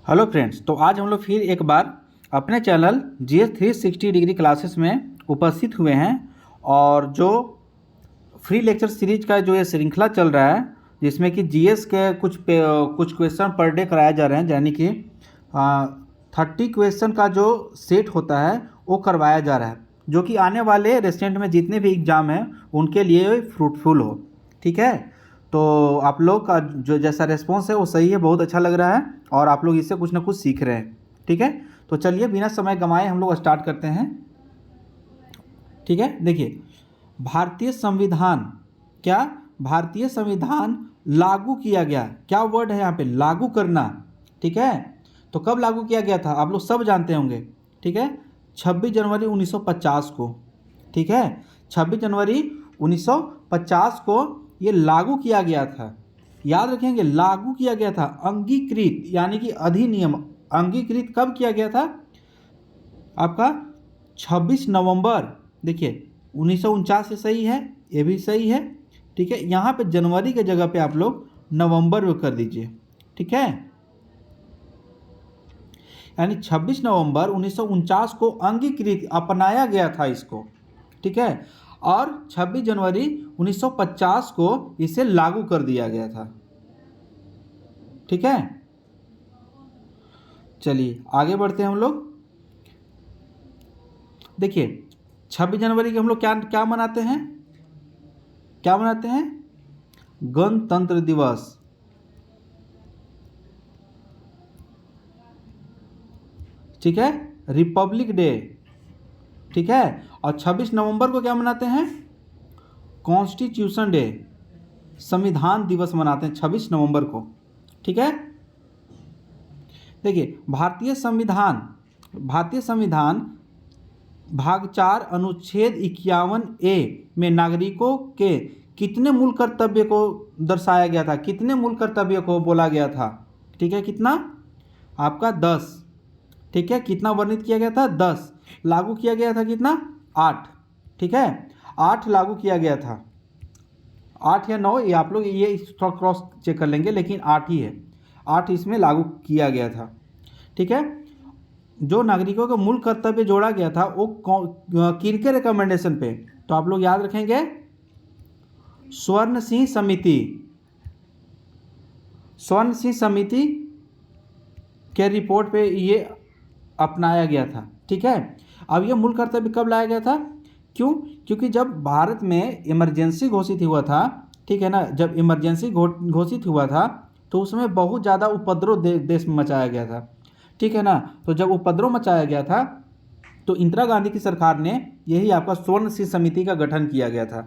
Hello friends, तो आज हम लोग फिर एक बार अपने चैनल GS 360 डिग्री क्लासेस में उपस्थित हुए हैं। और जो फ्री लेक्चर सीरीज का जो ये श्रृंखला चल रहा है, जिसमें कि GS के कुछ क्वेश्चन पर डे कराए जा रहे हैं, यानी कि 30 क्वेश्चन का जो सेट होता है वो करवाया जा रहा है, जो कि आने वाले रेस्टेंट में जितने भी एग्ज़ाम हैं उनके लिए फ्रूटफुल हो। ठीक है, तो आप लोग का जो जैसा रेस्पॉन्स है वो सही है, बहुत अच्छा लग रहा है और आप लोग इससे कुछ ना कुछ सीख रहे हैं। ठीक है, तो चलिए बिना समय गंवाए हम लोग स्टार्ट करते हैं। ठीक है, देखिए, भारतीय संविधान भारतीय संविधान लागू किया गया, क्या वर्ड है यहाँ पे, लागू करना। ठीक है, तो कब लागू किया गया था आप लोग सब जानते होंगे। ठीक है, 26 जनवरी 1950 को। ठीक है, 26 जनवरी 1950 को ये लागू किया गया था। याद रखेंगे, लागू किया गया था, अंगीकृत यानी कि अधिनियम। अंगीकृत कब किया गया था आपका? 26 नवंबर। देखिए 1949 से सही है, ये भी सही है। ठीक है, यहाँ पे जनवरी के जगह पे आप लोग नवंबर में कर दीजिए। ठीक है, यानी 26 नवंबर 1949 को अंगीकृत अपनाया गया था इसको। ठीक है, और 26 जनवरी 1950 को इसे लागू कर दिया गया था। ठीक है, चलिए आगे बढ़ते हैं हम लोग। देखिए 26 जनवरी के हम लोग क्या क्या मनाते हैं, गणतंत्र दिवस। ठीक है, रिपब्लिक डे। ठीक है, और 26 नवंबर को क्या मनाते हैं? कॉन्स्टिट्यूशन डे, संविधान दिवस मनाते हैं 26 नवंबर को। ठीक है, देखिए भारतीय संविधान भाग 4 अनुच्छेद 51A में नागरिकों के कितने मूल कर्तव्य को दर्शाया गया था, कितने मूल कर्तव्य को बोला गया था? ठीक है, कितना आपका 10। ठीक है, कितना वर्णित किया गया था? 10। लागू किया गया था कितना? 8। ठीक है, 8 लागू किया गया था। 8 या 9 ये आप लोग ये थोड़ा क्रॉस चेक कर लेंगे, लेकिन 8 ही है। 8 इसमें लागू किया गया था। ठीक है, जो नागरिकों का मूल कर्तव्य जोड़ा गया था वो किन के रिकमेंडेशन पे? तो आप लोग याद रखेंगे, स्वर्ण सिंह समिति के रिपोर्ट पे ये अपनाया गया था। ठीक है, अब ये मूल कर्तव्य कब लाया गया था? क्योंकि जब भारत में इमरजेंसी घोषित हुआ था, ठीक है ना, जब इमरजेंसी घोषित हुआ था तो उसमें बहुत ज़्यादा उपद्रव देश में मचाया गया था। ठीक है ना, तो जब उपद्रव मचाया गया था तो इंदिरा गांधी की सरकार ने यही आपका स्वर्ण सिंह समिति का गठन किया गया था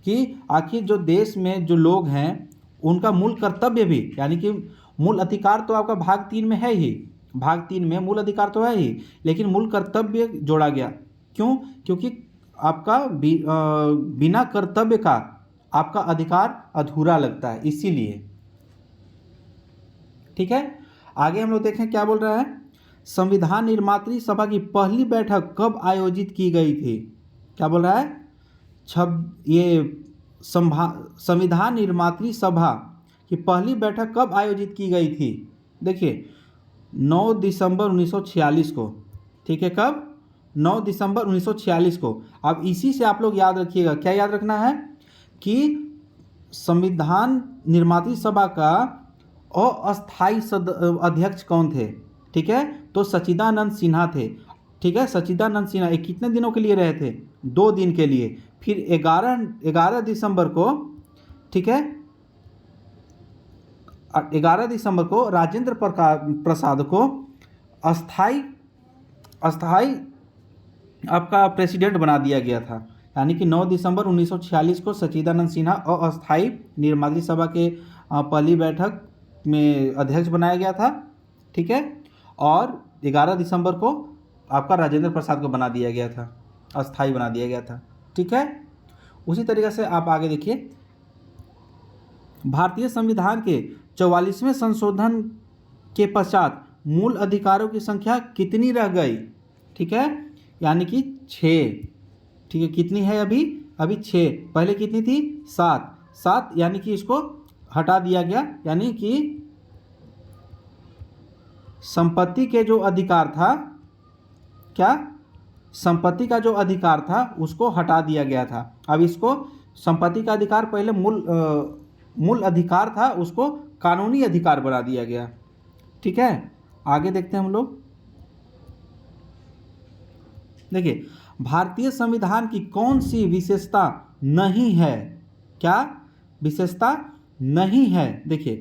कि आखिर जो देश में जो लोग हैं उनका मूल कर्तव्य भी, यानी कि मूल अधिकार तो आपका भाग 3 में है ही, भाग 3 में मूल अधिकार तो है ही, लेकिन मूल कर्तव्य जोड़ा गया। क्योंकि आपका बिना कर्तव्य का आपका अधिकार अधूरा लगता है, इसीलिए। ठीक है, आगे हम लोग देखें क्या बोल रहा है। संविधान निर्मात्री सभा की पहली बैठक कब आयोजित की गई थी? क्या बोल रहा है? संविधान निर्मात्री सभा की पहली बैठक कब आयोजित की गई थी? देखिए 9 दिसंबर 1946 को। ठीक है, कब? 9 दिसंबर 1946 को। अब इसी से आप लोग याद रखिएगा, क्या याद रखना है कि संविधान निर्मात्री सभा का अस्थायी अध्यक्ष कौन थे? ठीक है, तो सच्चिदानंद सिन्हा थे। ठीक है, सच्चिदानंद सिन्हा एक कितने दिनों के लिए रहे थे? 2 दिन के लिए। फिर 11 दिसंबर को, ठीक है, 11 दिसंबर को राजेंद्र प्रसाद को अस्थाई आपका प्रेसिडेंट बना दिया गया था। यानी कि 9 दिसंबर 1946 को सच्चिदानंद सिन्हा अस्थाई निर्मात्री सभा के पहली बैठक में अध्यक्ष बनाया गया था। ठीक है, और 11 दिसंबर को आपका राजेंद्र प्रसाद को बना दिया गया था, अस्थाई बना दिया गया था। ठीक है, उसी तरीके से आप आगे देखिए, भारतीय संविधान के 44वें संशोधन के पश्चात मूल अधिकारों की संख्या कितनी रह गई? ठीक है, यानी कि 6। ठीक है, कितनी है अभी? 6। पहले कितनी थी? 7, यानी कि इसको हटा दिया गया, यानी कि संपत्ति के जो अधिकार था, क्या संपत्ति का जो अधिकार था उसको हटा दिया गया था। अब इसको संपत्ति का अधिकार पहले मूल अधिकार था, उसको कानूनी अधिकार बना दिया गया। ठीक है, आगे देखते हैं हम लोग। देखिए, भारतीय संविधान की कौन सी विशेषता नहीं है? क्या विशेषता नहीं है? देखिए,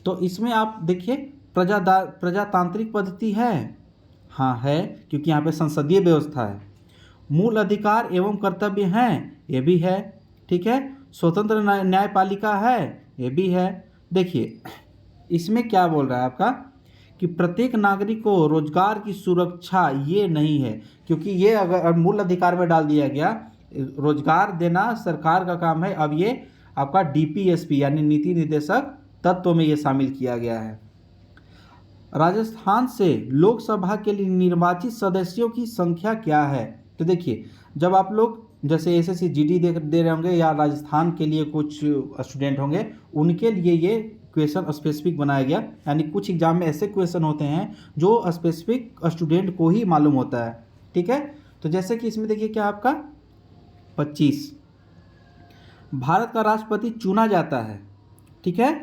तो इसमें आप देखिए प्रजातांत्रिक पद्धति है, हाँ है, क्योंकि यहाँ पे संसदीय व्यवस्था है। मूल अधिकार एवं कर्तव्य हैं, ये भी है। ठीक है, स्वतंत्र न्यायपालिका है, ये भी है। देखिए, इसमें क्या बोल रहा है आपका कि प्रत्येक नागरिक को रोजगार की सुरक्षा, ये नहीं है, क्योंकि ये अगर मूल अधिकार में डाल दिया गया, रोजगार देना सरकार का काम है। अब ये आपका डीपीएसपी यानी नीति निर्देशक तत्व में ये शामिल किया गया है। राजस्थान से लोकसभा के लिए निर्वाचित सदस्यों की संख्या क्या है? तो देखिए, जब आप लोग जैसे एसएससी जीडी दे रहे होंगे या राजस्थान के लिए कुछ स्टूडेंट होंगे, उनके लिए ये क्वेश्चन स्पेसिफिक बनाया गया, यानी कुछ एग्जाम में ऐसे क्वेश्चन होते हैं जो स्पेसिफिक स्टूडेंट को ही मालूम होता है। ठीक है, तो जैसे कि इसमें देखिए क्या आपका 25, भारत का राष्ट्रपति चुना जाता है। ठीक है,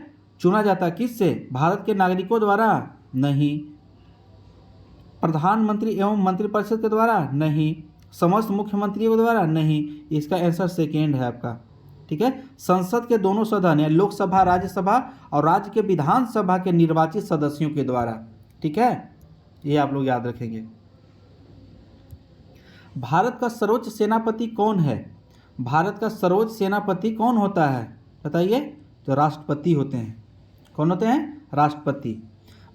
चुना जाता है किससे? भारत के नागरिकों द्वारा? नहीं। प्रधानमंत्री एवं मंत्रिपरिषद के द्वारा? नहीं। समस्त मुख्यमंत्रियों के द्वारा? नहीं। इसका आंसर सेकेंड है आपका। ठीक है, संसद के दोनों सदन है, लोकसभा, राज्यसभा और राज्य के विधानसभा के निर्वाचित सदस्यों के द्वारा। ठीक है, ये आप लोग याद रखेंगे। भारत का सर्वोच्च सेनापति कौन है? भारत का सर्वोच्च सेनापति कौन होता है? बताइए। तो राष्ट्रपति होते हैं। कौन होते हैं? राष्ट्रपति।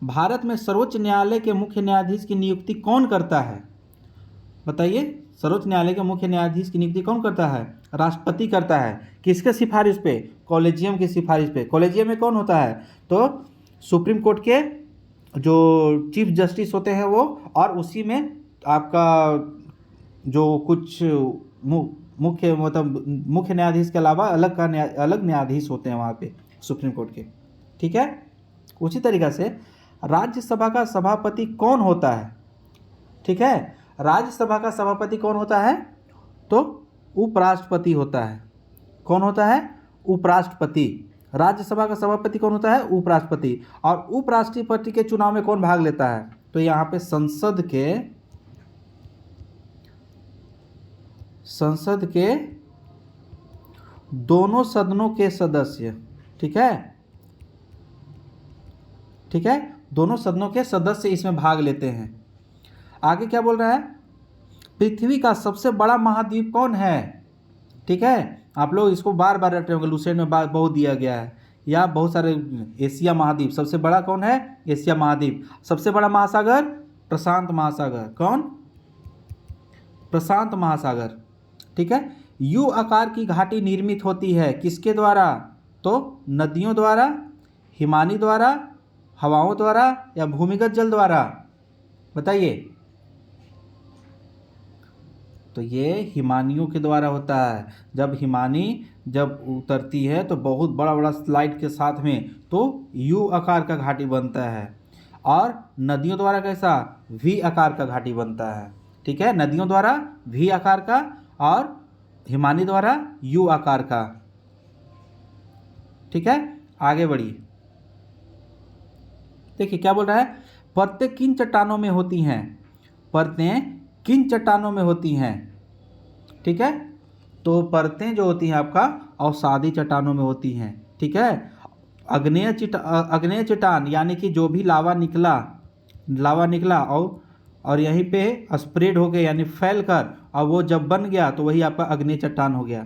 भारत में सर्वोच्च न्यायालय के मुख्य न्यायाधीश की नियुक्ति कौन करता है? बताइए। सर्वोच्च न्यायालय के मुख्य न्यायाधीश की नियुक्ति कौन करता है? राष्ट्रपति करता है। किसके सिफारिश पे? कॉलेजियम की सिफारिश पे। कॉलेजियम में कौन होता है? तो सुप्रीम कोर्ट के जो चीफ जस्टिस होते हैं वो, और उसी में आपका जो कुछ मुख्य न्यायाधीश के अलावा अलग न्यायाधीश होते हैं वहाँ पे सुप्रीम कोर्ट के। ठीक है, उसी तरीक़ा से राज्यसभा का सभापति कौन होता है? ठीक है, राज्यसभा का सभापति कौन होता है? तो उपराष्ट्रपति होता है। कौन होता है? उपराष्ट्रपति। राज्यसभा का सभापति कौन होता है? उपराष्ट्रपति। और उपराष्ट्रपति के चुनाव में कौन भाग लेता है? तो यहाँ पे संसद के दोनों सदनों के सदस्य। ठीक है, ठीक है, दोनों सदनों के सदस्य इसमें भाग लेते हैं। आगे क्या बोल रहा है? पृथ्वी का सबसे बड़ा महाद्वीप कौन है? ठीक है, आप लोग इसको बार बार रट रहे होंगे, लुसेंट में बहुत दिया गया है, या बहुत सारे। एशिया महाद्वीप सबसे बड़ा कौन है? एशिया महाद्वीप। सबसे बड़ा महासागर? प्रशांत महासागर। कौन? प्रशांत महासागर। ठीक है, यू आकार की घाटी निर्मित होती है किसके द्वारा? तो नदियों द्वारा, हिमानी द्वारा, हवाओं द्वारा या भूमिगत जल द्वारा? बताइए। तो ये हिमानियों के द्वारा होता है। जब हिमानी उतरती है तो बहुत बड़ा बड़ा स्लाइड के साथ में, तो यू आकार का घाटी बनता है। और नदियों द्वारा कैसा? वी आकार का घाटी बनता है। ठीक है, नदियों द्वारा वी आकार का और हिमानी द्वारा यू आकार का। ठीक है, आगे बढ़िए। देखिए क्या बोल रहा है? परतें किन चट्टानों में होती हैं? परतें किन चट्टानों में होती हैं? ठीक है, तो परतें जो होती हैं आपका अवसादी चट्टानों में होती हैं। ठीक है, अग्नेय चट्टान यानी कि जो भी लावा निकला और यहीं पे स्प्रेड हो गया यानी फैल कर, और वो जब बन गया तो वही आपका अग्नेय चट्टान हो गया।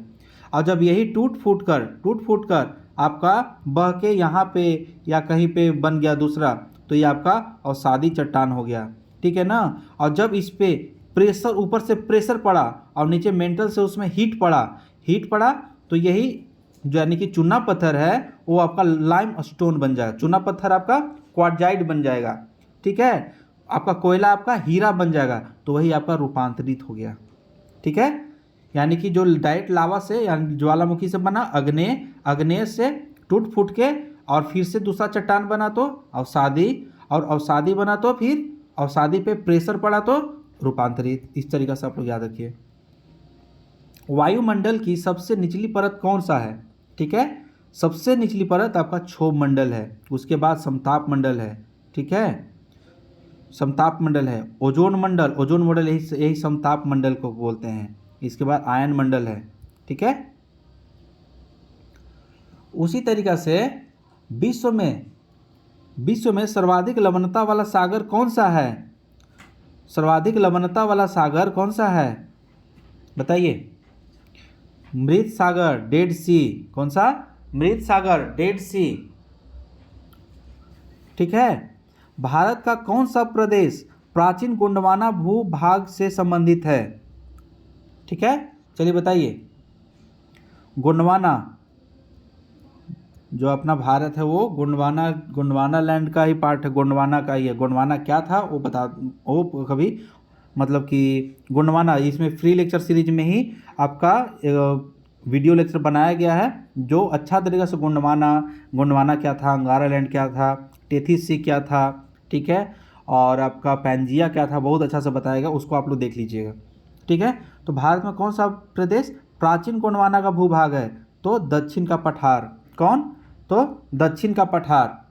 और जब यही टूट फूट कर आपका बह के यहाँ पे या कहीं पे बन गया दूसरा, तो ये आपका अवसादी चट्टान हो गया। ठीक है ना। और जब इस पे प्रेशर, ऊपर से प्रेशर पड़ा और नीचे मेंटल से उसमें हीट पड़ा तो यही जो यानी कि चूना पत्थर है वो आपका लाइम स्टोन बन जाएगा। चूना पत्थर आपका क्वार्टजाइट बन जाएगा। ठीक है, आपका कोयला आपका हीरा बन जाएगा, तो वही आपका रूपांतरित हो गया। ठीक है, यानी कि जो डायरेक्ट लावा से यानी ज्वालामुखी से बना, अग्नेय से टूट फूट के और फिर से दूसरा चट्टान बना तो अवसादी, और अवसादी बना तो फिर अवसादी पे प्रेशर पड़ा तो रूपांतरित। इस तरीक़े से आप लोग याद रखिए। वायुमंडल की सबसे निचली परत कौन सा है? ठीक है, सबसे निचली परत आपका क्षोभ मंडल है, उसके बाद समताप मंडल है। ठीक है, समताप मंडल है। ओजोन मंडल, ओजोन मंडल यही समताप मंडल को बोलते हैं। इसके बाद आयन मंडल है। ठीक है, उसी तरीक़ा से विश्व में सर्वाधिक लवणता वाला सागर कौन सा है? सर्वाधिक लवणता वाला सागर कौन सा है बताइए? मृत सागर, डेड सी। कौन सा? मृत सागर, डेड सी। ठीक है, भारत का कौन सा प्रदेश प्राचीन गोंडवाना भूभाग से संबंधित है? ठीक है, चलिए बताइए। गोंडवाना जो अपना भारत है वो गोंडवाना लैंड का ही पार्ट है, गोंडवाना का ही है। गोंडवाना क्या था वो कभी मतलब कि गोंडवाना, इसमें फ्री लेक्चर सीरीज में ही आपका वीडियो लेक्चर बनाया गया है जो अच्छा तरीक़े से गोंडवाना क्या था, अंगारा लैंड क्या था, टेथिस सी क्या था, ठीक है, और आपका पैंजिया क्या था, बहुत अच्छा से बताएगा, उसको आप लोग देख लीजिएगा। ठीक है, तो भारत में कौन सा प्रदेश प्राचीन गोंडवाना का भूभाग है? तो दक्षिण का पठार। कौन? तो दक्षिण का पठार।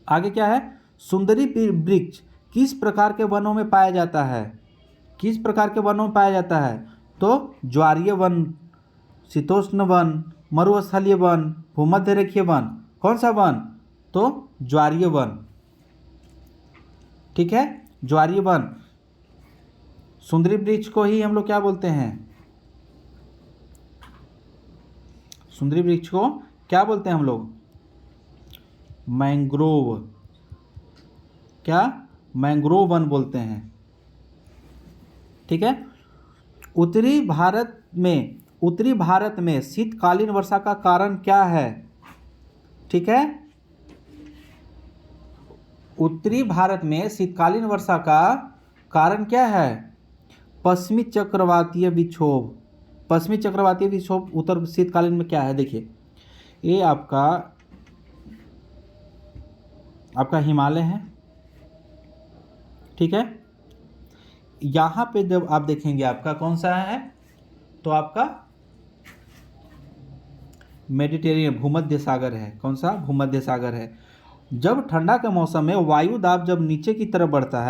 आगे क्या है? सुंदरी वृक्ष किस प्रकार के वनों में पाया जाता है? किस प्रकार के वनों में पाया जाता है? तो ज्वारीय वन, शीतोष्ण वन, मरुस्थलीय वन, भूमध्य रेखीय वन। कौन सा वन? तो ज्वारीय वन। ठीक है, ज्वारीय वन। सुंदरी वृक्ष को ही हम लोग क्या बोलते हैं? सुंदरी वृक्ष को क्या बोलते हैं हम लोग? मैंग्रोव। क्या? मैंग्रोव वन बोलते हैं। ठीक है, उत्तरी भारत में शीतकालीन वर्षा का कारण क्या है? ठीक है, उत्तरी भारत में शीतकालीन वर्षा का कारण क्या है? पश्चिमी चक्रवातीय विक्षोभ। पश्चिमी चक्रवातीय विक्षोभ उत्तर शीतकालीन में क्या है? देखिए, ये आपका हिमालय है। ठीक है, यहाँ पे जब आप देखेंगे आपका कौन सा है? तो आपका मेडिटेरियन, भूमध्य सागर है। कौन सा? भूमध्य सागर है। जब ठंडा के मौसम में वायु दाब जब नीचे की तरफ बढ़ता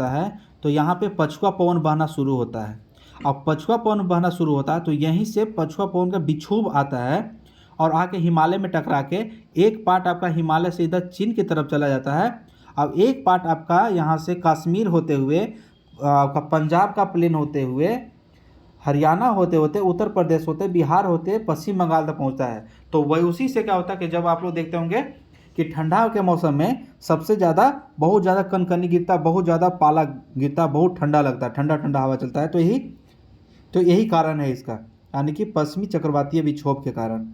है तो यहाँ पे पछुआ पवन बहना शुरू होता है। अब पछुआ पवन बहना शुरू होता है तो यहीं से पछुआ पवन का विक्षोभ आता है और आके हिमालय में टकरा के एक पार्ट आपका हिमालय से इधर चीन की तरफ चला जाता है। अब एक पार्ट आपका यहाँ से कश्मीर होते हुए आपका पंजाब का प्लेन होते हुए हरियाणा होते होते उत्तर प्रदेश होते बिहार होते पश्चिम बंगाल तक पहुँचता है। तो वही उसी से क्या होता है कि जब आप लोग देखते होंगे कि ठंडा के मौसम में बहुत ज़्यादा कनकनी गिरता, बहुत ज़्यादा पाला गिरता, बहुत ठंडा लगता है, ठंडा ठंडा हवा चलता है। तो यही कारण है इसका, यानी कि पश्चिमी चक्रवातीय विक्षोभ के कारण।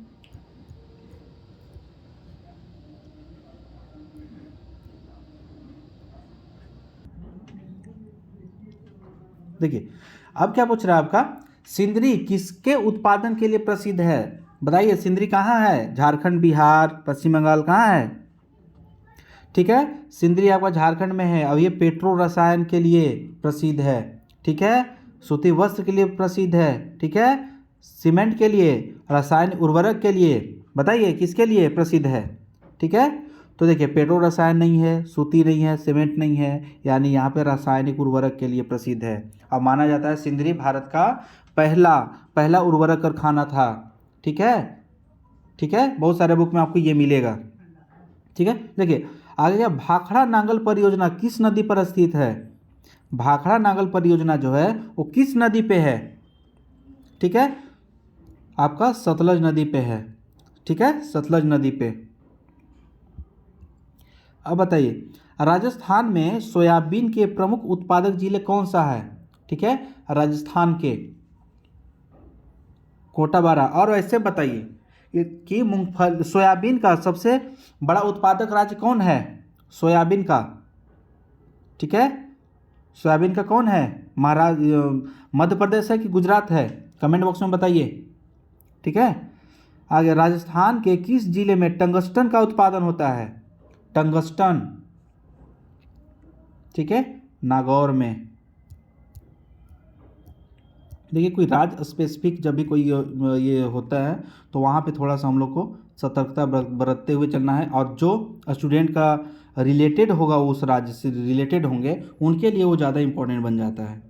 देखिए, अब क्या पूछ रहा है आपका? सिंदरी किसके उत्पादन के लिए प्रसिद्ध है? बताइए, सिंदरी कहाँ है? झारखंड, बिहार, पश्चिम बंगाल, कहाँ है? ठीक है, सिंदरी आपका झारखंड में है। अब ये पेट्रो रसायन के लिए प्रसिद्ध है। ठीक है, सूती वस्त्र के लिए प्रसिद्ध है। ठीक है, सीमेंट के लिए, रासायनिक उर्वरक के लिए। बताइए किसके लिए प्रसिद्ध है? ठीक है, तो देखिए, पेट्रो रसायन नहीं है, सूती नहीं है, सीमेंट नहीं है, यानी यहाँ पे रासायनिक उर्वरक के लिए प्रसिद्ध है। अब माना जाता है सिंदरी भारत का पहला उर्वरक कारखाना था। ठीक है, बहुत सारे बुक में आपको ये मिलेगा। ठीक है, देखिए आगे क्या, भाखड़ा नांगल परियोजना किस नदी पर स्थित है? भाखड़ा नांगल परियोजना जो है वो किस नदी पे है? ठीक है, आपका सतलज नदी पे है। ठीक है, सतलज नदी पे। अब बताइए, राजस्थान में सोयाबीन के प्रमुख उत्पादक जिले कौन सा है? ठीक है, राजस्थान के कोटा बारा। और ऐसे बताइए कि मूंगफली, सोयाबीन का सबसे बड़ा उत्पादक राज्य कौन है? सोयाबीन का। ठीक है, सोयाबीन का कौन है? मध्य प्रदेश है कि गुजरात है? कमेंट बॉक्स में बताइए। ठीक है, आगे, राजस्थान के किस जिले में टंगस्टन का उत्पादन होता है? टंगस्टन, ठीक है, नागौर में। देखिए कोई राज्य स्पेसिफिक जब भी कोई ये होता है तो वहाँ पे थोड़ा सा हम लोग को सतर्कता बरतते हुए चलना है, और जो स्टूडेंट का रिलेटेड होगा उस राज्य से रिलेटेड होंगे उनके लिए वो ज़्यादा इम्पोर्टेंट बन जाता है,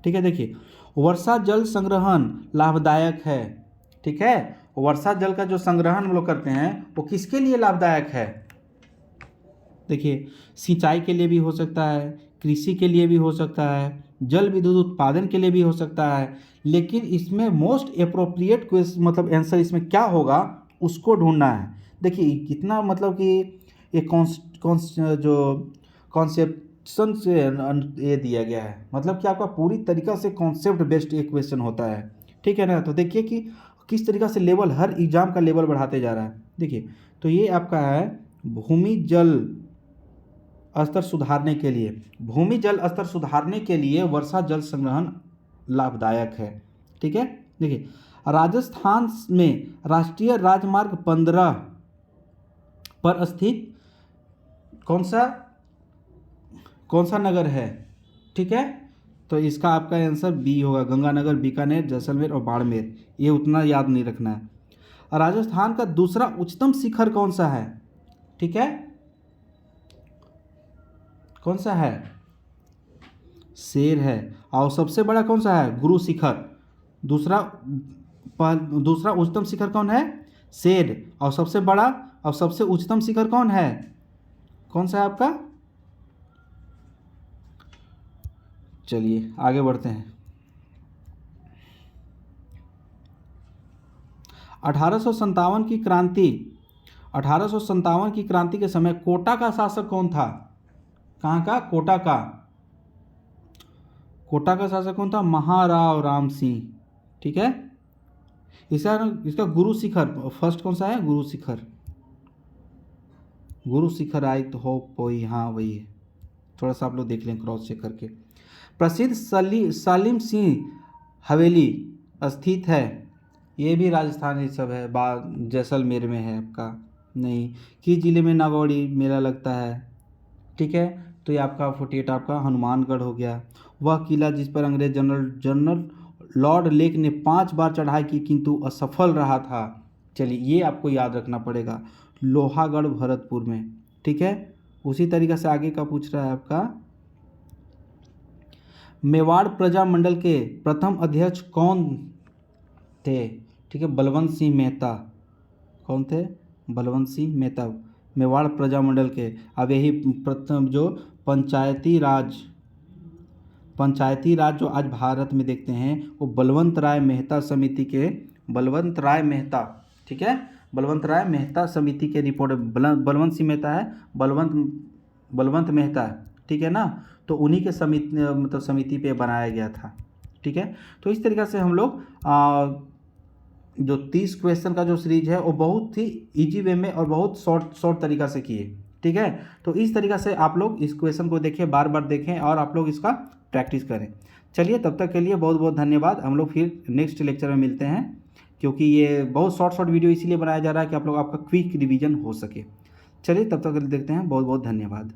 ठीक है। देखिए वर्षा जल संग्रहण लाभदायक है, ठीक है। वर्षा जल का जो संग्रहण हम लोग करते हैं वो किसके लिए लाभदायक है? देखिए सिंचाई के लिए भी हो सकता है, कृषि के लिए भी हो सकता है, जल विद्युत उत्पादन के लिए भी हो सकता है, लेकिन इसमें मोस्ट एप्रोप्रिएट क्वेश्चन मतलब आंसर इसमें क्या होगा उसको ढूंढना है। देखिए कितना मतलब कि एक जो कॉन्सेप्शन से ये दिया गया है, मतलब कि आपका पूरी तरीक़ा से कॉन्सेप्ट बेस्ड एक क्वेश्चन होता है, ठीक है ना। तो देखिए कि किस तरीक़ा से लेवल हर एग्ज़ाम का लेवल बढ़ाते जा रहा है। देखिए तो ये आपका है भूमि जल स्तर सुधारने के लिए, भूमि जल स्तर सुधारने के लिए वर्षा जल संग्रहण लाभदायक है, ठीक है। देखिए राजस्थान में राष्ट्रीय राजमार्ग 15 पर स्थित कौन सा नगर है, ठीक है। तो इसका आपका आंसर बी होगा, गंगानगर, बीकानेर, जैसलमेर और बाड़मेर। ये उतना याद नहीं रखना है। राजस्थान का दूसरा उच्चतम शिखर कौन सा है, ठीक है, कौन सा है? शेर है। और सबसे बड़ा कौन सा है? गुरु शिखर। दूसरा उच्चतम शिखर कौन है? शेर। और सबसे बड़ा और सबसे उच्चतम शिखर कौन है? कौन सा है आपका? चलिए आगे बढ़ते हैं। 1857 की क्रांति, 1857 की क्रांति के समय कोटा का शासक कौन था? कहाँ का? कोटा का। कोटा का शासक कौन था? महाराव राम सिंह, ठीक है। इसका गुरु शिखर फर्स्ट कौन सा है? गुरु शिखर। गुरु शिखर आई तो हो वही, हाँ वही है। थोड़ा सा आप लोग देख लें क्रॉस चेक करके। प्रसिद्ध सालिम सिंह हवेली स्थित है, ये भी राजस्थान ही सब है, जैसलमेर में है आपका। नहीं, किस जिले में नागौड़ी मेला लगता है, ठीक है। तो ये आपका 48 आपका हनुमानगढ़ हो गया। वह किला जिस पर अंग्रेज जनरल लॉर्ड लेक ने 5 बार चढ़ाई की किंतु असफल रहा था। चलिए ये आपको याद रखना पड़ेगा, लोहागढ़ भरतपुर में, ठीक है। उसी तरीक़े से आगे का पूछ रहा है आपका, मेवाड़ प्रजा मंडल के प्रथम अध्यक्ष कौन थे, ठीक है। बलवंत सिंह मेहता। कौन थे? बलवंत सिंह मेहता, मेवाड़ प्रजा मंडल के। अब यही प्रथम जो पंचायती राज जो आज भारत में देखते हैं वो बलवंत राय मेहता समिति के, बलवंत राय मेहता, ठीक है, बलवंत राय मेहता समिति के रिपोर्ट। बलवंत सिंह मेहता है, बलवंत मेहता है, ठीक है ना। तो उन्हीं के समिति पे बनाया गया था, ठीक है। तो इस तरीक़े से हम लोग जो 30 क्वेश्चन का जो सीरीज है वो बहुत ही इजी वे में और बहुत शॉर्ट तरीक़ा से किए, ठीक है। तो इस तरीक़ा से आप लोग इस क्वेश्चन को देखें, बार बार देखें और आप लोग इसका प्रैक्टिस करें। चलिए तब तक के लिए बहुत बहुत धन्यवाद। हम लोग फिर नेक्स्ट लेक्चर में मिलते हैं, क्योंकि ये बहुत शॉर्ट वीडियो इसीलिए बनाया जा रहा है कि आप लोग आपका क्विक रिवीजन हो सके। चलिए तब तक देखते हैं, बहुत बहुत धन्यवाद।